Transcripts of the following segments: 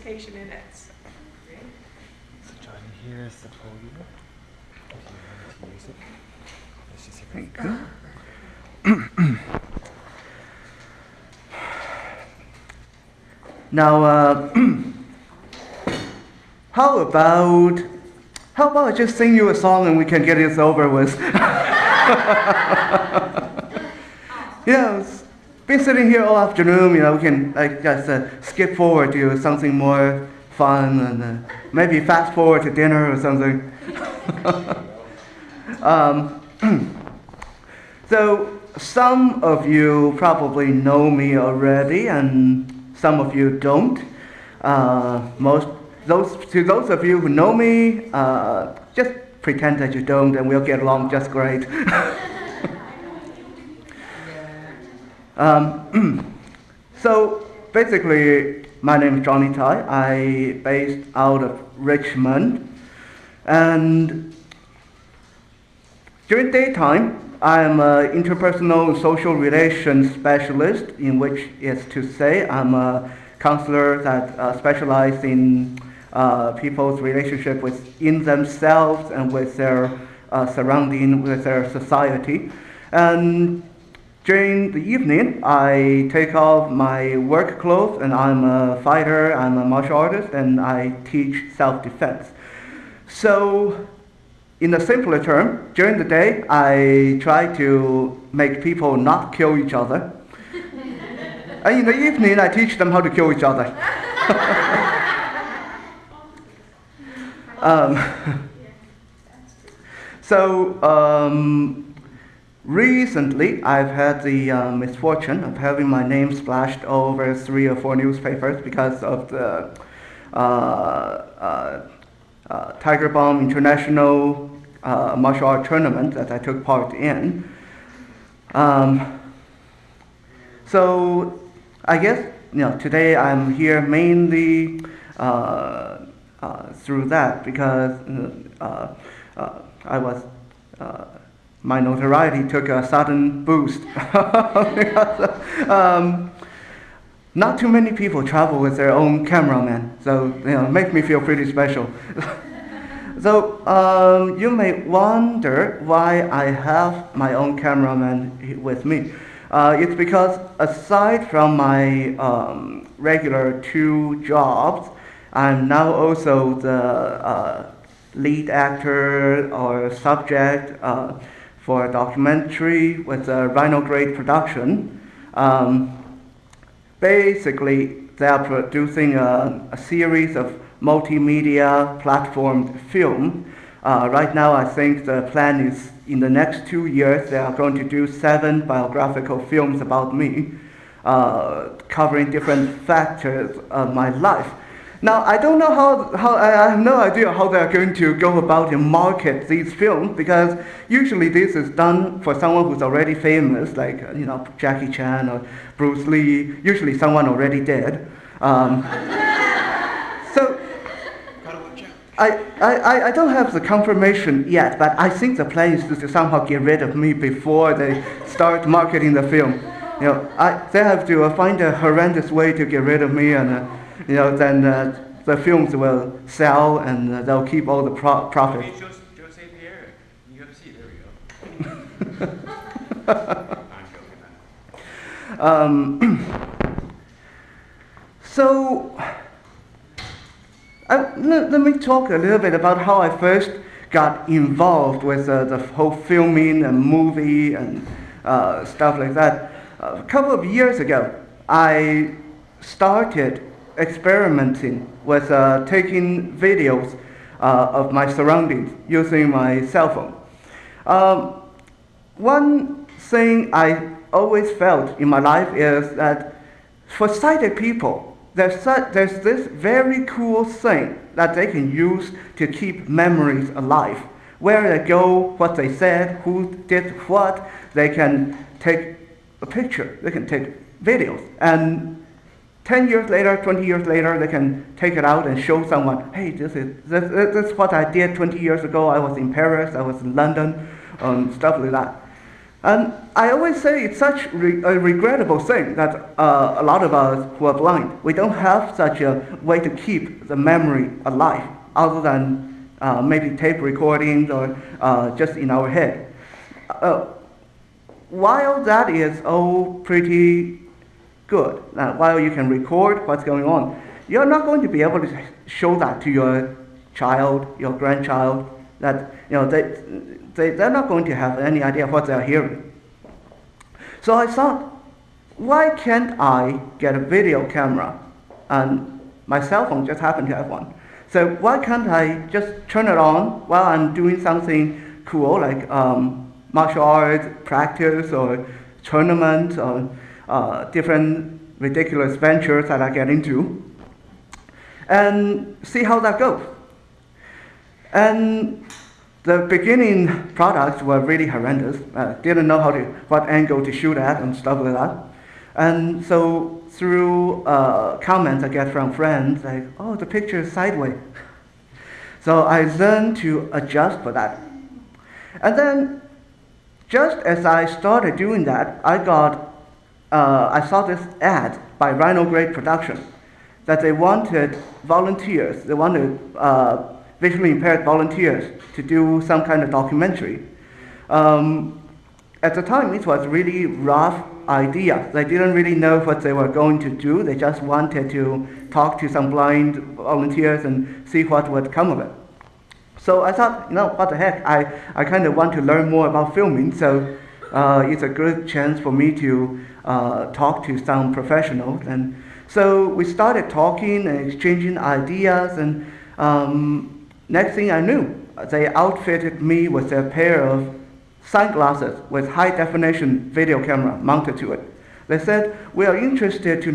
presentation in it. So Johnny, here is the podium. If you want to use it. Let's just see if Thank I you. Now, how about I just sing you a song and we can get this over with? Been sitting here all afternoon. We can just skip forward to something more fun and maybe fast forward to dinner or something. So some of you probably know me already, and some of you don't. Those of you who know me, just pretend that you don't, and we'll get along just great. So basically, my name is Johnny Tai. I'm based out of Richmond, and during daytime, I'm an interpersonal and social relations specialist, in which is to say I'm a counselor that specializes in people's relationship within themselves and with their surrounding, with their society. And during the evening, I take off my work clothes, and I'm a fighter, I'm a martial artist, and I teach self-defense. So, in a simpler term, during the day, I try to make people not kill each other. And in the evening, I teach them how to kill each other. Recently, I've had the misfortune of having my name splashed over 3 or 4 newspapers because of the Tiger Bomb International martial art tournament that I took part in. So I guess today I'm here mainly through that because I was my notoriety took a sudden boost. Because, not too many people travel with their own cameraman, so it makes me feel pretty special. So you may wonder why I have my own cameraman with me. It's because aside from my regular 2 jobs, I'm now also the lead actor or subject for a documentary with a Rhino grade production. Basically, they are producing a series of multimedia platformed film. Right now, I think the plan is in the next 2 years, they are going to do 7 biographical films about me, covering different factors of my life. Now, I don't know how I have no idea how they're going to go about and market these films, because usually this is done for someone who's already famous, like Jackie Chan or Bruce Lee, usually someone already dead. So I don't have the confirmation yet, but I think the plan is to somehow get rid of me before they start marketing the film. They have to find a horrendous way to get rid of me, and then the films will sell and they'll keep all the profit. Jose Pierre, UFC, there we go. I'm joking. So, let me talk a little bit about how I first got involved with the whole filming and movie and stuff like that. A couple of years ago, I started experimenting with taking videos of my surroundings using my cell phone. One thing I always felt in my life is that for sighted people, there's this very cool thing that they can use to keep memories alive. Where they go, what they said, who did what, they can take a picture, they can take videos, and 10 years later, 20 years later, they can take it out and show someone, hey, this is what I did 20 years ago. I was in Paris, I was in London, stuff like that. And I always say it's such a regrettable thing that a lot of us who are blind, we don't have such a way to keep the memory alive, other than maybe tape recordings or just in our head. While that is all pretty good, while you can record what's going on, you're not going to be able to show that to your child, your grandchild, that they're not going to have any idea what they're hearing. So I thought, why can't I get a video camera? And my cell phone just happened to have one. So why can't I just turn it on while I'm doing something cool, like martial arts practice or tournaments or different ridiculous ventures that I get into, and see how that goes. And the beginning products were really horrendous. Didn't know what angle to shoot at and stuff like that. And so through comments I get from friends, like, oh, the picture is sideways. So I learned to adjust for that. And then just as I started doing that, I saw this ad by Rhino Production that they wanted volunteers. They wanted visually impaired volunteers to do some kind of documentary. At the time, it was a really rough idea. They didn't really know what they were going to do. They just wanted to talk to some blind volunteers and see what would come of it. So I thought, what the heck, I kind of want to learn more about filming, so it's a good chance for me to talk to some professionals. And so we started talking and exchanging ideas, and next thing I knew, they outfitted me with a pair of sunglasses with high-definition video camera mounted to it. They said, we are interested to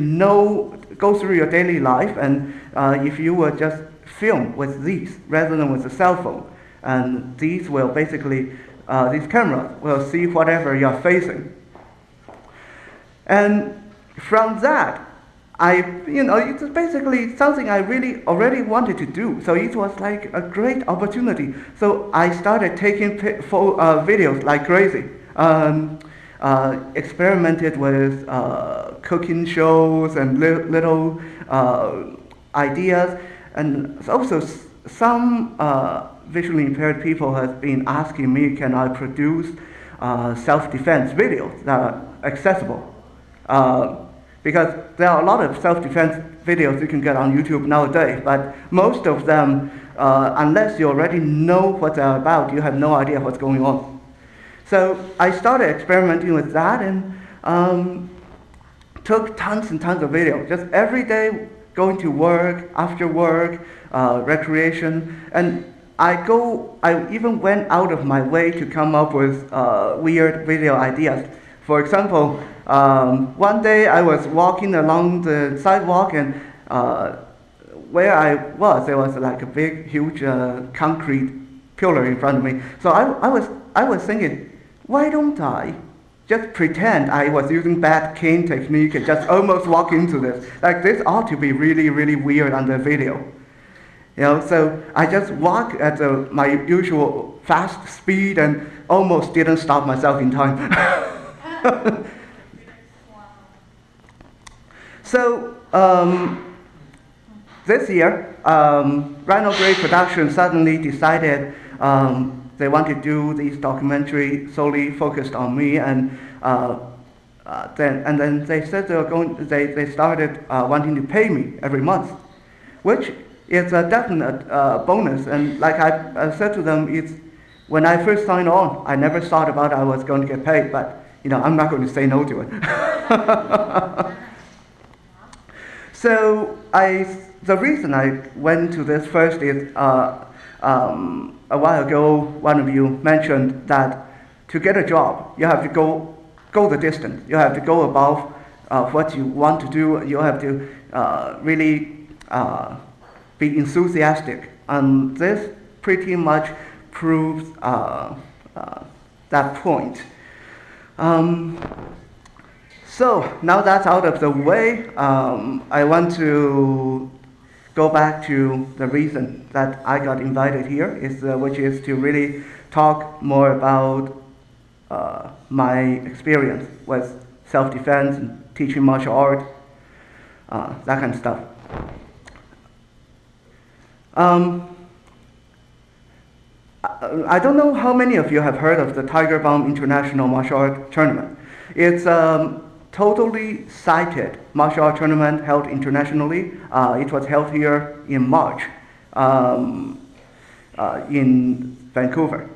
go through your daily life, and if you would just film with these rather than with a cell phone. And these will basically, these cameras will see whatever you're facing. And from that, it's basically something I really already wanted to do. So it was like a great opportunity. So I started taking videos like crazy. Experimented with cooking shows and little ideas. And also some visually impaired people have been asking me, can I produce self-defense videos that are accessible? Because there are a lot of self-defense videos you can get on YouTube nowadays, but most of them, unless you already know what they're about, you have no idea what's going on. So I started experimenting with that and took tons and tons of videos, just every day going to work, after work, recreation, and I even went out of my way to come up with weird video ideas. For example, one day I was walking along the sidewalk, and where I was, there was like a big, huge concrete pillar in front of me. So I was thinking, why don't I just pretend I was using bad cane technique and just almost walk into this? Like, this ought to be really, really weird on the video. So I just walked at my usual fast speed and almost didn't stop myself in time. So this year, Rhino Production suddenly decided they want to do this documentary solely focused on me, and then they said they started wanting to pay me every month, which is a definite bonus. And like I said to them, when I first signed on, I never thought about I was going to get paid, but I'm not going to say no to it. So the reason I went to this first is a while ago, one of you mentioned that to get a job, you have to go the distance. You have to go above what you want to do. You have to really be enthusiastic. And this pretty much proves that point. So now that's out of the way, I want to go back to the reason that I got invited here, which is to really talk more about my experience with self-defense and teaching martial art, that kind of stuff. I don't know how many of you have heard of the Tiger Balm International Martial Art Tournament. It's a totally cited martial art tournament held internationally. It was held here in March in Vancouver.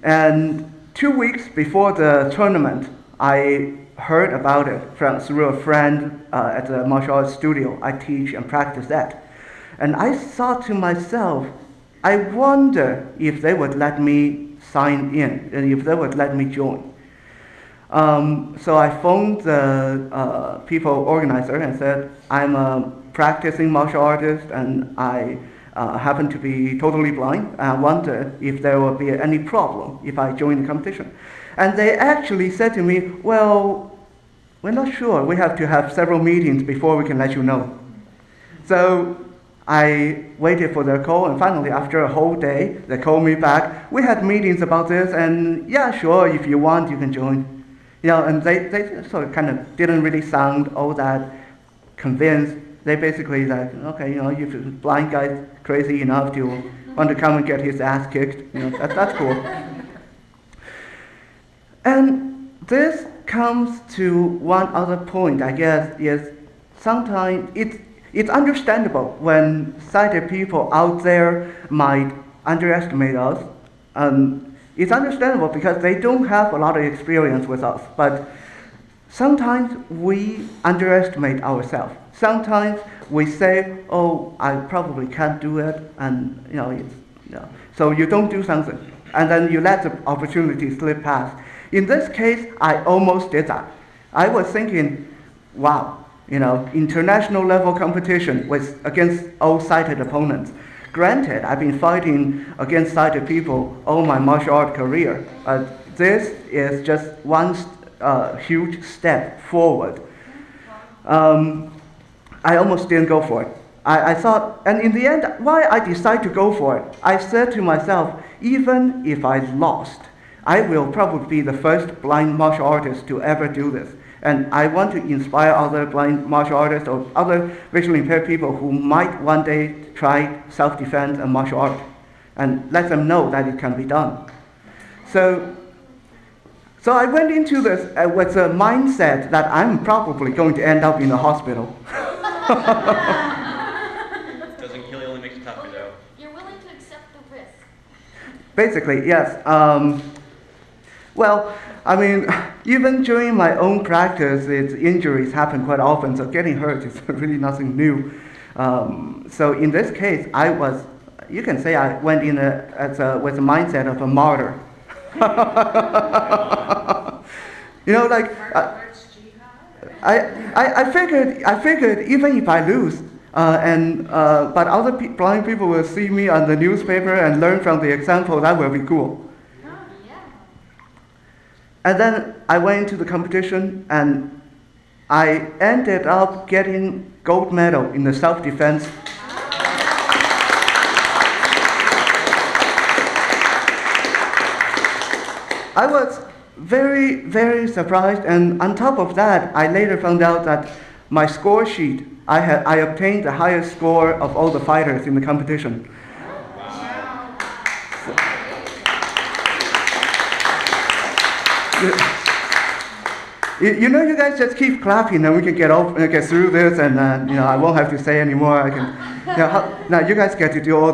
And 2 weeks before the tournament, I heard about it through a friend at the martial arts studio I teach and practice at. And I thought to myself, I wonder if they would let me sign in and if they would let me join. So I phoned the people organizer and said, I'm a practicing martial artist and I happen to be totally blind. I wonder if there will be any problem if I join the competition. And they actually said to me, well, we're not sure. We have to have several meetings before we can let you know. So I waited for their call, and finally, after a whole day, they called me back. We had meetings about this, and yeah, sure, if you want, you can join. You know, and they sort of kind of didn't really sound all that convinced. They basically like, okay, you know, if the blind guy's crazy enough to want to come and get his ass kicked, you know, that's cool. And this comes to one other point, I guess, is sometimes it's understandable when sighted people out there might underestimate us. It's understandable because they don't have a lot of experience with us, but sometimes we underestimate ourselves. Sometimes we say, oh, I probably can't do it, and so you don't do something, and then you let the opportunity slip past. In this case, I almost did that. I was thinking, wow, international level competition against all sighted opponents. Granted, I've been fighting against sighted people all my martial art career, but this is just one huge step forward. I almost didn't go for it. I thought, and in the end, why I decided to go for it, I said to myself, even if I lost, I will probably be the first blind martial artist to ever do this. And I want to inspire other blind martial artists or other visually impaired people who might one day try self-defense and martial art, and let them know that it can be done. So I went into this with a mindset that I'm probably going to end up in the hospital. Doesn't kill you, only makes you tougher, though. You're willing to accept the risk. Basically, yes. Well, I mean, even during my own practice, injuries happen quite often, so getting hurt is really nothing new. So in this case, you can say I went in with a mindset of a martyr. I figured even if I lose, but other blind people will see me on the newspaper and learn from the example, that will be cool. And then I went into the competition, and I ended up getting gold medal in the self-defense. I was very, very surprised, and on top of that, I later found out that my score sheet, I obtained the highest score of all the fighters in the competition. You guys just keep clapping, and we can get through this, and I won't have to say anymore. Now you guys get to do all